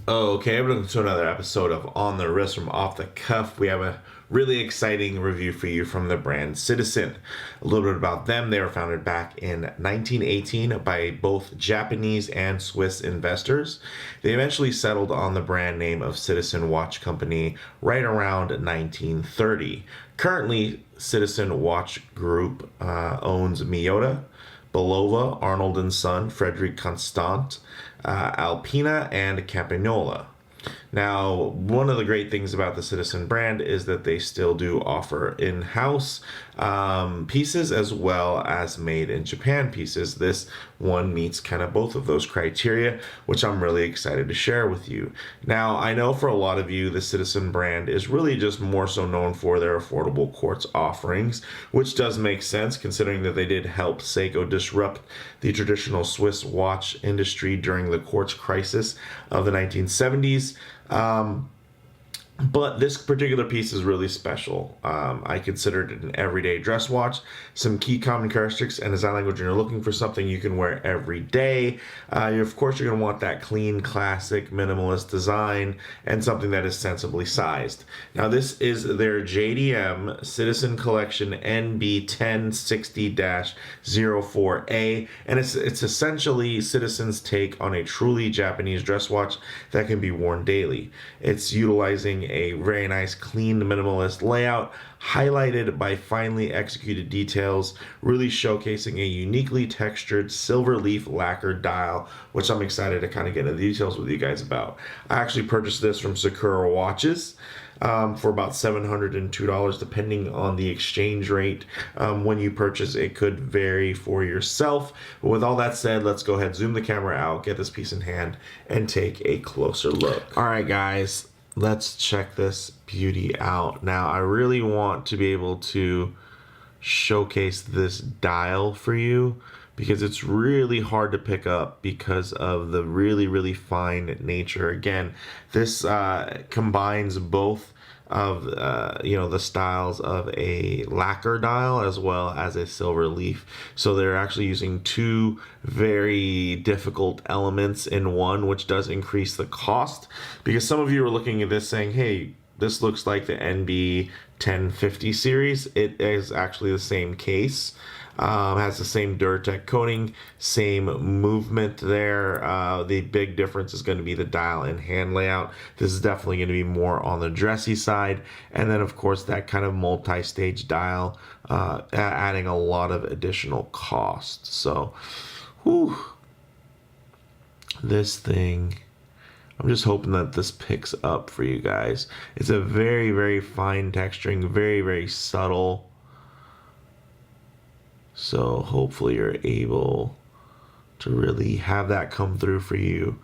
Okay, welcome to another episode of On the Wrist from Off the Cuff. We have a really exciting review for you from the brand Citizen. A little bit about them. They were founded back in 1918 by both Japanese and Swiss investors. They eventually settled on the brand name of Citizen Watch Company right around 1930. Currently, Citizen Watch Group owns Miyota, Belova, Arnold and Son, Frederic Constant, Alpina, and Campagnola. Now, one of the great things about the Citizen brand is that they still do offer in-house pieces as well as made in Japan pieces. This one meets kind of both of those criteria, which I'm really excited to share with you. Now, I know for a lot of you, the Citizen brand is really just more so known for their affordable quartz offerings, which does make sense considering that they did help Seiko disrupt the traditional Swiss watch industry during the quartz crisis of the 1970s. But this particular piece is really special. I considered it an everyday dress watch. Some key common characteristics and design language, and you're looking for something you can wear every day. Of course, you're going to want that clean, classic, minimalist design and something that is sensibly sized. Now, this is their JDM Citizen Collection NB1060-04A, and it's essentially Citizen's take on a truly Japanese dress watch that can be worn daily. It's utilizing a very nice, clean, minimalist layout, highlighted by finely executed details, really showcasing a uniquely textured silver leaf lacquer dial, which I'm excited to kind of get into the details with you guys about. I actually purchased this from Sakura Watches for about $702, depending on the exchange rate. When you purchase, it could vary for yourself. But with all that said, let's go ahead, zoom the camera out, get this piece in hand, and take a closer look. All right, guys. Let's check this beauty out. Now, I really want to be able to showcase this dial for you because it's really hard to pick up because of the really fine nature. Again, this combines both of the styles of a lacquer dial as well as a silver leaf. So they're actually using two very difficult elements in one, which does increase the cost, because some of you are looking at this saying, hey, this looks like the NB 1050 series. It is actually the same case. Has the same Duratec coating, same movement there. The big difference is going to be the dial and hand layout. This is definitely going to be more on the dressy side. And then, of course, that kind of multi-stage dial, adding a lot of additional cost. So, whew, this thing, I'm just hoping that this picks up for you guys. It's a very fine texturing, very subtle. So hopefully you're able to really have that come through for you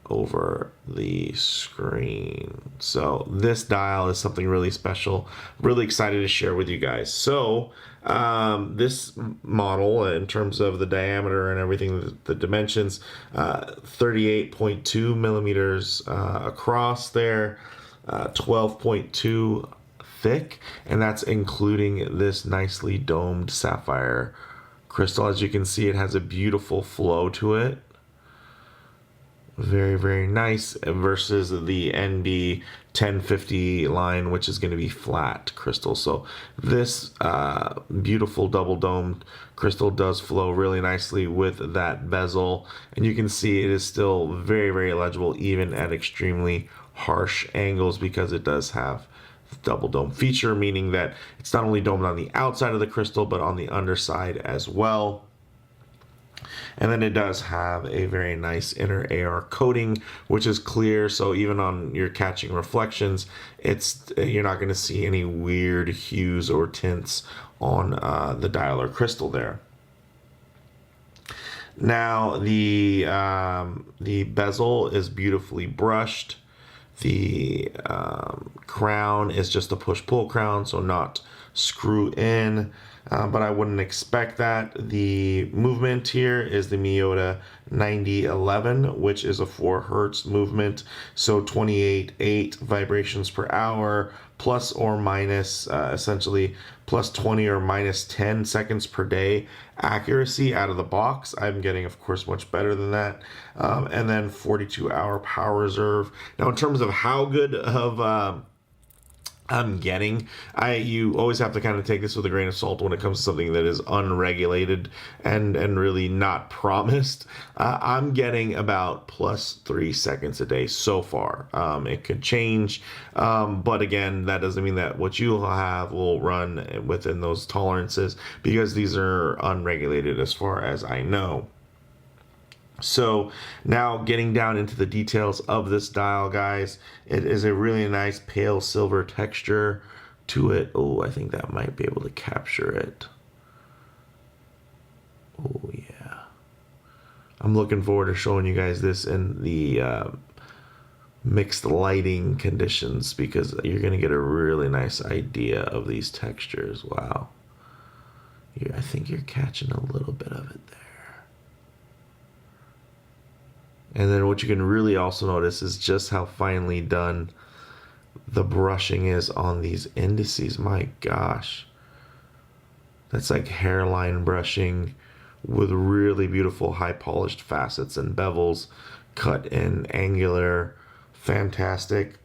over the screen. So this dial is something really special. Really excited to share with you guys. So this model, in terms of the diameter and everything, the dimensions, 38.2 millimeters across there, 12.2 thick, and that's including this nicely domed sapphire crystal. As you can see, it has a beautiful flow to it. Very nice, versus the NB 1050 line, which is going to be flat crystal. So this beautiful double domed crystal does flow really nicely with that bezel, and you can see it is still very legible even at extremely harsh angles, because it does have double dome feature, meaning that it's not only domed on the outside of the crystal but on the underside as well. And then it does have a very nice inner AR coating, which is clear, so even on your catching reflections, you're not going to see any weird hues or tints on the dial or crystal there. Now the bezel is beautifully brushed. The crown is just a push-pull crown, so not screw in, but I wouldn't expect that. The movement here is the Miyota 9011, which is a 4 hertz movement, so 28.8 vibrations per hour, plus or minus essentially plus 20 or minus 10 seconds per day accuracy out of the box. I'm getting, of course, much better than that. And then 42-hour power reserve. Now, in terms of how good of I'm getting, you always have to kind of take this with a grain of salt when it comes to something that is unregulated and really not promised. I'm getting about plus 3 seconds a day so far. It could change, but again, that doesn't mean that what you'll have will run within those tolerances, because these are unregulated as far as I know. So now getting down into the details of this dial, guys, it is a really nice pale silver texture to it. Oh, I think that might be able to capture it. Oh, yeah. I'm looking forward to showing you guys this in the mixed lighting conditions, because you're going to get a really nice idea of these textures. Wow. I think you're catching a little bit of it there. And then what you can really also notice is just how finely done the brushing is on these indices. My gosh. That's like hairline brushing with really beautiful high polished facets and bevels cut in angular. Fantastic.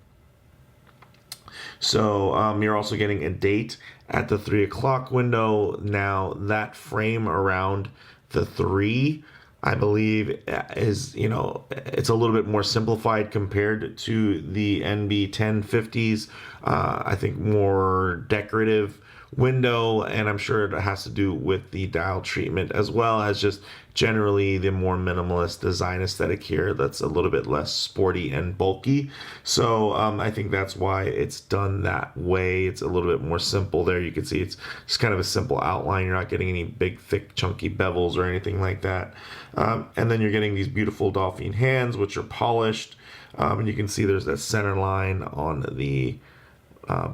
So you're also getting a date at the 3 o'clock window. Now that frame around the 3, I believe, is, it's a little bit more simplified compared to the NB1050s. I think more decorative window, and I'm sure it has to do with the dial treatment, as well as just generally the more minimalist design aesthetic here that's a little bit less sporty and bulky. So I think that's why it's done that way. It's a little bit more simple there. You can see it's just kind of a simple outline. You're not getting any big, thick, chunky bevels or anything like that. And then you're getting these beautiful dolphin hands, which are polished. And you can see there's that center line on the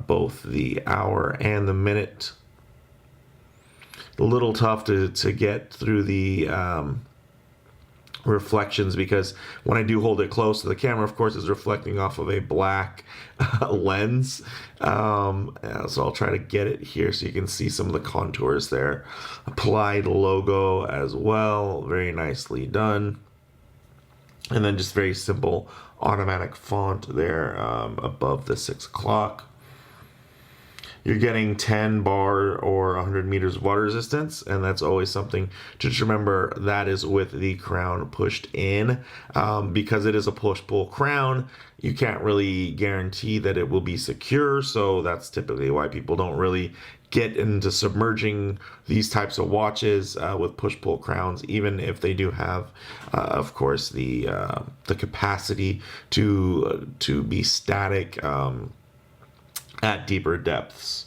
both the hour and the minute. A little tough to get through the reflections, because when I do hold it close to the camera, of course, it's reflecting off of a black lens. So I'll try to get it here so you can see some of the contours there. Applied logo as well, very nicely done. And then just very simple automatic font there above the 6 o'clock. You're getting 10 bar or 100 meters of water resistance, and that's always something to just remember. That is with the crown pushed in. Because it is a push-pull crown, you can't really guarantee that it will be secure, so that's typically why people don't really get into submerging these types of watches with push-pull crowns, even if they do have, of course, the capacity to be static at deeper depths.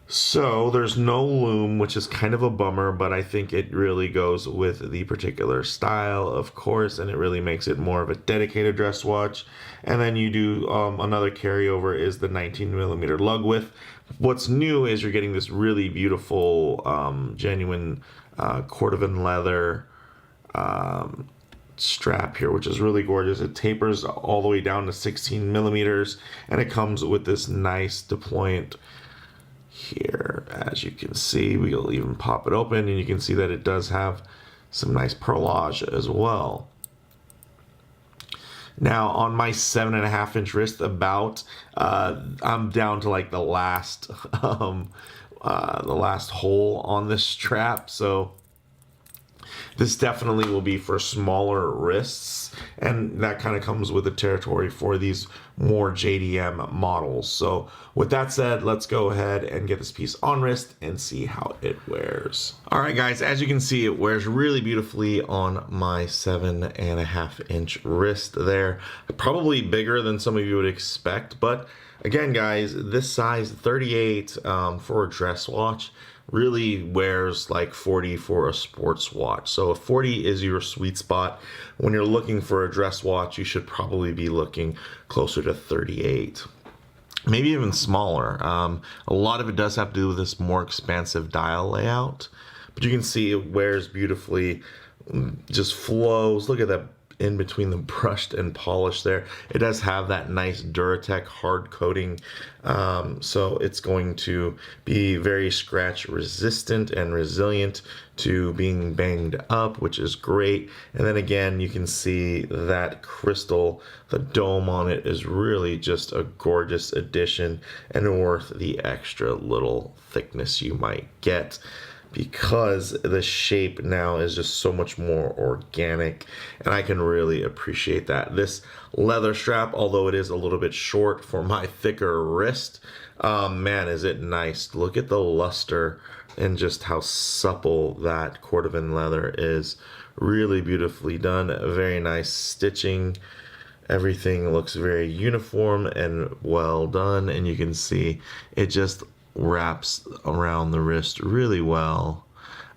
So there's no loom, which is kind of a bummer, but I think it really goes with the particular style, of course, and it really makes it more of a dedicated dress watch. And then you do another carryover is the 19mm lug width. What's new is you're getting this really beautiful genuine cordovan leather strap here, which is really gorgeous. It tapers all the way down to 16mm, and it comes with this nice deployant here. As you can see, we'll even pop it open, and you can see that it does have some nice perlage as well. Now on my 7.5-inch wrist, I'm down to like the last hole on this strap, so this definitely will be for smaller wrists, and that kind of comes with the territory for these more JDM models. So with that said, let's go ahead and get this piece on wrist and see how it wears. All right, guys, as you can see, it wears really beautifully on my 7.5-inch wrist there. Probably bigger than some of you would expect, but again, guys, this size 38 for a dress watch really wears like 40 for a sports watch. So if 40 is your sweet spot, when you're looking for a dress watch, you should probably be looking closer to 38. maybe even smaller. A lot of it does have to do with this more expansive dial layout, but you can see it wears beautifully, just flows. Look at that in between the brushed and polished there. It does have that nice Duratec hard coating, so it's going to be very scratch resistant and resilient to being banged up, which is great. And then again, you can see that crystal, the dome on it is really just a gorgeous addition and worth the extra little thickness you might get, because the shape now is just so much more organic, and I can really appreciate that. This leather strap, although it is a little bit short for my thicker wrist, man, is it nice. Look at the luster and just how supple that cordovan leather is. Really beautifully done, very nice stitching. Everything looks very uniform and well done, and you can see it just wraps around the wrist really well.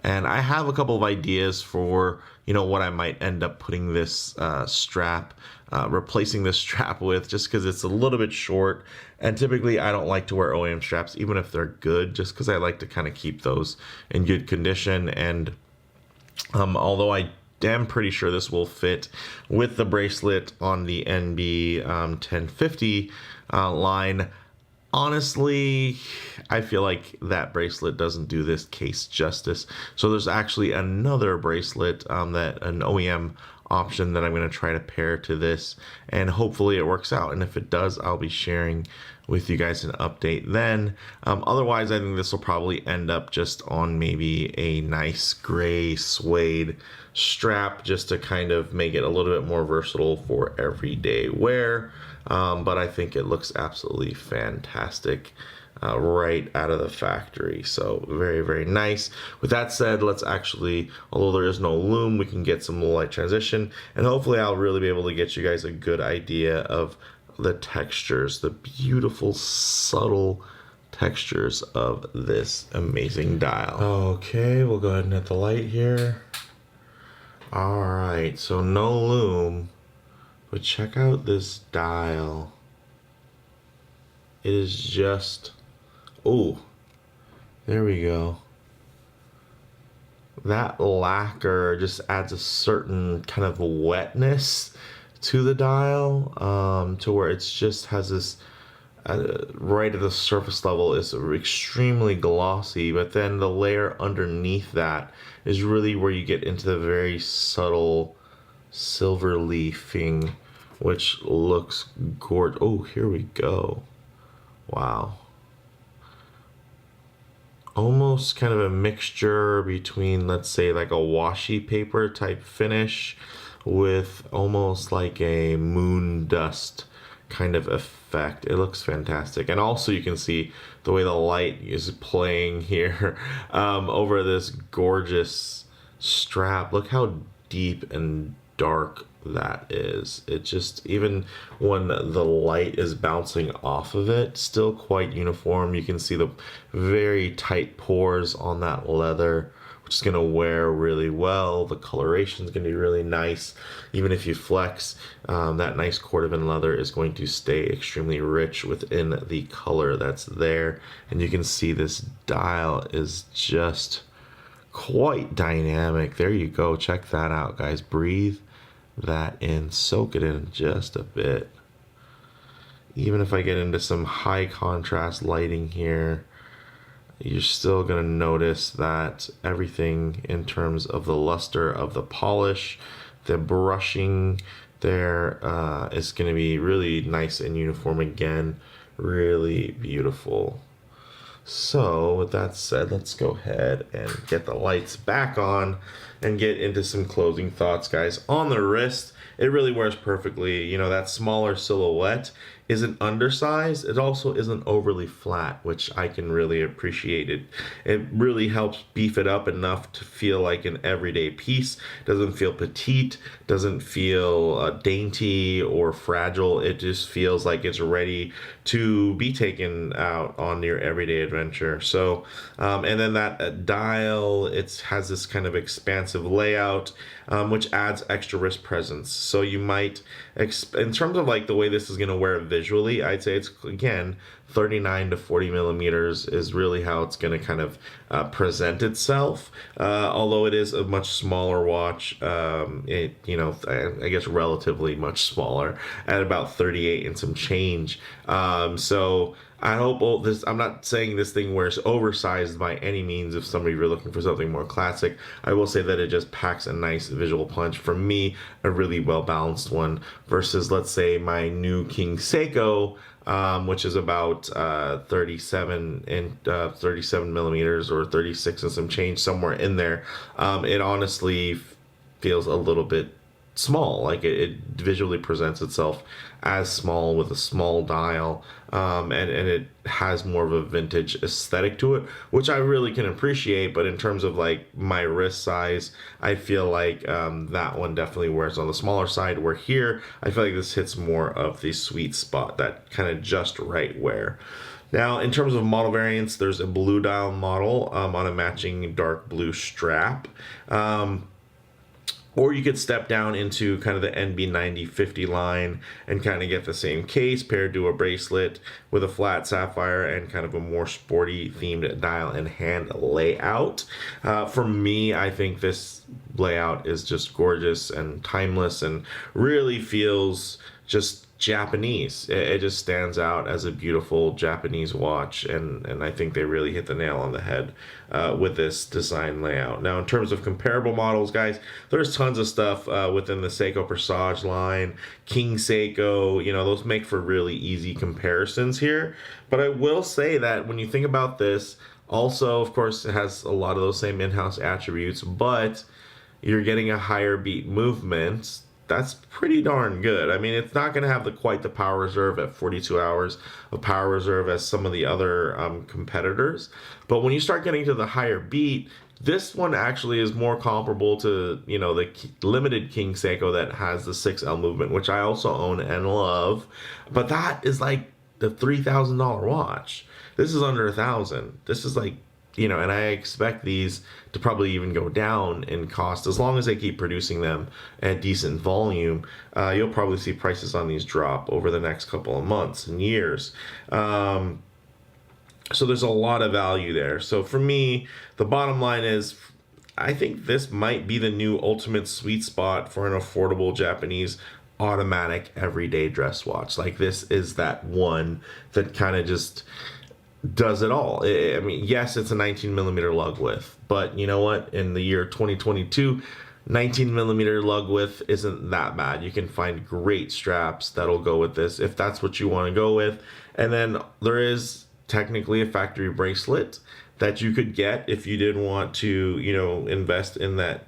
And I have a couple of ideas for, you know, what I might end up putting this strap, replacing this strap with, just because it's a little bit short. And typically I don't like to wear OEM straps, even if they're good, just because I like to kind of keep those in good condition. And although I am pretty sure this will fit with the bracelet on the NB1050 line, honestly, I feel like that bracelet doesn't do this case justice. So there's actually another bracelet, that an OEM option that I'm going to try to pair to this, and hopefully it works out. And if it does, I'll be sharing with you guys an update then. Otherwise, I think this will probably end up just on maybe a nice gray suede strap, just to kind of make it a little bit more versatile for everyday wear. But I think it looks absolutely fantastic right out of the factory. So very, very nice. With that said, let's actually, although there is no loom, we can get some light transition, and hopefully I'll really be able to get you guys a good idea of the textures, the beautiful, subtle textures of this amazing dial. Okay, we'll go ahead and hit the light here. All right, so no loom. But check out this dial. It is just, oh, there we go. That lacquer just adds a certain kind of wetness to the dial, to where it's just has this, right at the surface level is extremely glossy, but then the layer underneath that is really where you get into the very subtle silver leafing, which looks gorgeous. Oh, here we go. Wow. Almost kind of a mixture between, let's say, like a washi paper type finish with almost like a moon dust kind of effect. It looks fantastic. And also you can see the way the light is playing here over this gorgeous strap. Look how deep and dark that is. It just, even when the light is bouncing off of it, still quite uniform. You can see the very tight pores on that leather, which is going to wear really well. The coloration is going to be really nice. Even if you flex, that nice cordovan leather is going to stay extremely rich within the color that's there. And you can see this dial is just quite dynamic. There you go. Check that out, guys. Breathe that in, soak it in just a bit. Even if I get into some high contrast lighting here, you're still going to notice that everything in terms of the luster of the polish, the brushing there, is going to be really nice and uniform again. Really beautiful. So with that said, let's go ahead and get the lights back on and get into some closing thoughts, guys. On the wrist, it really wears perfectly. You know, that smaller silhouette isn't undersized. It also isn't overly flat, which I can really appreciate. It really helps beef it up enough to feel like an everyday piece. Doesn't feel petite, doesn't feel dainty or fragile. It just feels like it's ready to be taken out on your everyday adventure. So, and then that dial, it has this kind of expansive layout, which adds extra wrist presence. So you might, in terms of like the way this is going to wear visually, I'd say it's, again, 39 to 40 millimeters is really how it's going to kind of present itself. Although it is a much smaller watch, I guess relatively much smaller at about 38 and some change. So I hope this. I'm not saying this thing wears oversized by any means. If somebody were looking for something more classic, I will say that it just packs a nice visual punch. For me, a really well balanced one versus, let's say, my new King Seiko, which is about 37 millimeters or 36 and some change, somewhere in there. It honestly feels a little bit small. Like it visually presents itself as small with a small dial, and it has more of a vintage aesthetic to it, which I really can appreciate. But in terms of like my wrist size, I feel like that one definitely wears on the smaller side, where here I feel like this hits more of the sweet spot, that kind of just right wear. Now, in terms of model variants, there's a blue dial model on a matching dark blue strap. Or you could step down into kind of the NB1060 line and kind of get the same case paired to a bracelet with a flat sapphire and kind of a more sporty themed dial and hand layout. For me, I think this layout is just gorgeous and timeless and really feels just Japanese. It just stands out as a beautiful Japanese watch, and I think they really hit the nail on the head with this design layout. Now, in terms of comparable models, guys, there's tons of stuff within the Seiko Presage line, King Seiko, those make for really easy comparisons here. But I will say that when you think about this, also, of course, it has a lot of those same in-house attributes, but you're getting a higher beat movement. That's pretty darn good. I mean, it's not going to have quite the power reserve at 42 hours of power reserve as some of the other competitors. But when you start getting to the higher beat, this one actually is more comparable to, the limited King Seiko that has the 6L movement, which I also own and love. But that is like the $3,000 watch. This is under $1,000. This is like, and I expect these to probably even go down in cost as long as they keep producing them at decent volume. You'll probably see prices on these drop over the next couple of months and years. So there's a lot of value there. So for me, the bottom line is, I think this might be the new ultimate sweet spot for an affordable Japanese automatic everyday dress watch. Like, this is that one that kind of just does it all. I mean, yes, it's a 19 millimeter lug width, but you know what? In the year 2022, 19 millimeter lug width isn't that bad. You can find great straps that'll go with this if that's what you want to go with. And then there is technically a factory bracelet that you could get if you did want to, invest in that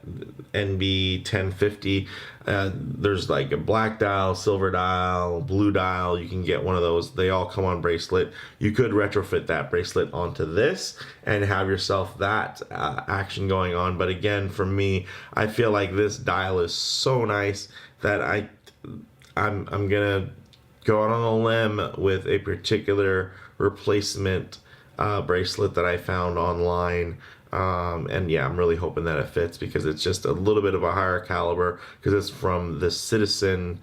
NB1050. There's like a black dial, silver dial, blue dial. You can get one of those. They all come on bracelet. You could retrofit that bracelet onto this and have yourself that action going on. But again, for me, I feel like this dial is so nice that I'm gonna go out on a limb with a particular replacement bracelet that I found online, and yeah, I'm really hoping that it fits because it's just a little bit of a higher caliber, because it's from the Citizen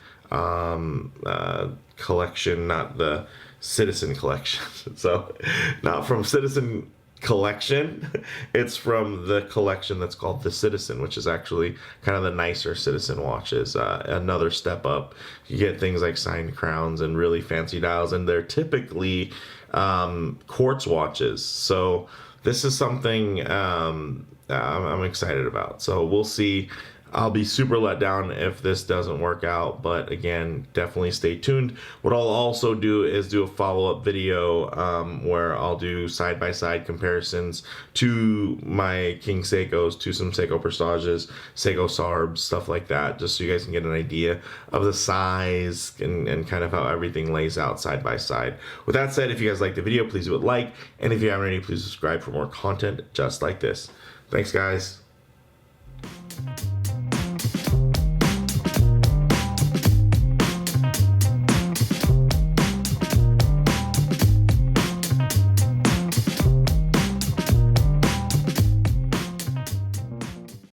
collection, not the Citizen collection. So not from Citizen collection, it's from the collection that's called the Citizen, which is actually kind of the nicer Citizen watches. Another step up. You get things like signed crowns and really fancy dials, and they're typically quartz watches. So this is something I'm excited about. So we'll see. I'll be super let down if this doesn't work out, but again, definitely stay tuned. What I'll also do is do a follow-up video where I'll do side-by-side comparisons to my King Seikos, to some Seiko Presages, Seiko Sarbs, stuff like that, just so you guys can get an idea of the size and kind of how everything lays out side by side. With that said, if you guys like the video, please do it like, and if you haven't already, please subscribe for more content just like this. Thanks, guys.